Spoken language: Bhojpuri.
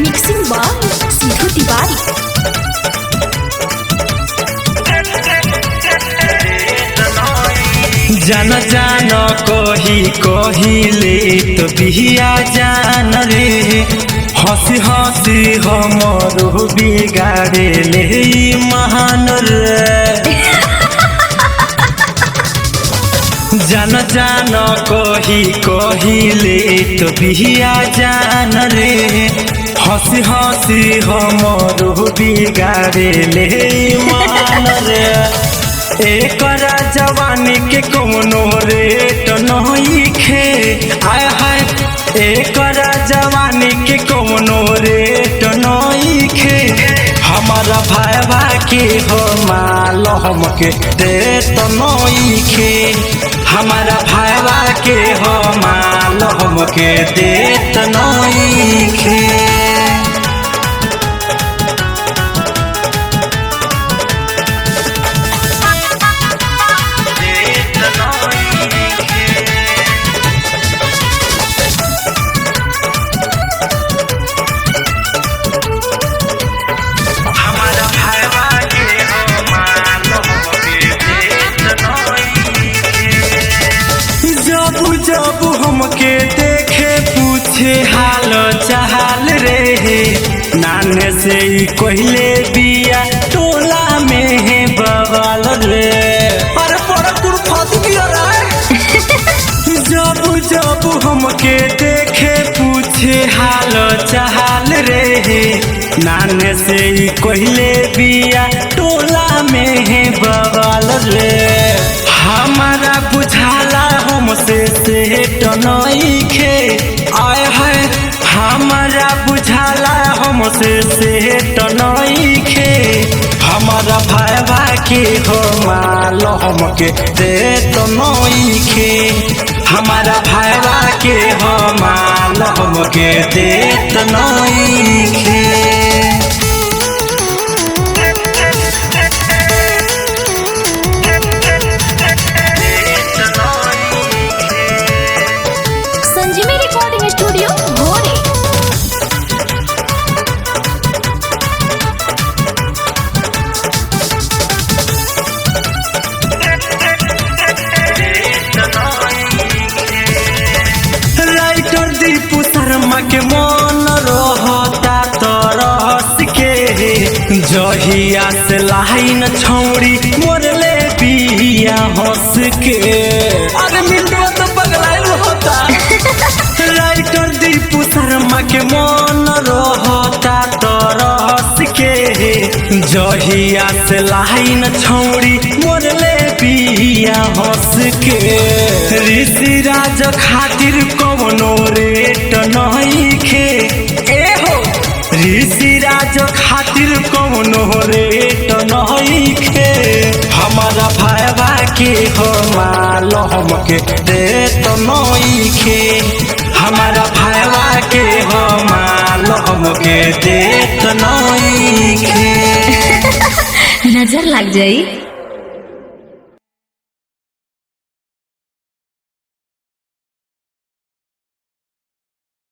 Mixing by Sidhu Tiwari. जान जान कहिले तो बिहिया जान रे हंसी हंसी हमरो बिगाड़े ले महान रे। जान जान कहिले तो बिहिया जान रे हंसी हंसी हमरो बिगाड़े ले महान रे। एकरा जवानी के कौनो रेट नइखे आय हाय एकरा जवानी के कौनो रेट नइखे। हमारा भाईबा के हो माल हमके देत नइखे। हमारा भाईबा के हो माल हमके देत नइखे। जब हमके देखे पूछे हाल चाल रे नाने से ही कहले बिया टोला में है बवाल रे। अरे बड़ा कुरफाती बिया रे। जब हमके देखे पूछे हाल चाल रे नाने से ही कहले बिया टोला में है बवाल रे। हमारा बुझाला हमसे सेट नइखे आय है हमारा बुझाला हमसे सेट नइखे। हमारा भाईबा के हो माल हमके देत नइखे। हमारा भाईबा के हो माल हमके देत नइखे। संजीवी रिकॉर्डिंग स्टूडियो भोरे। राइटर दीपू शर्मा के मन रहता तरस के जहिया से लाइन छौड़ी मोरले बिया हंस के। अरे मिंटो तो पगलाइल होता। राइटर दीपू शर्मा के मन रहता तरस के जहिया से लाइन छौड़ी मोरले बिया हंस के। ऋषि राज खातिर कौनो रेट नइखे ए हो ऋषि राज खातिर कौनो रेट नइखे। हमारा भाईबा के हो माल हमके देत नइखे। हमारा भाईबा के हो माल हमके देत नइखे। नजर लग जाई।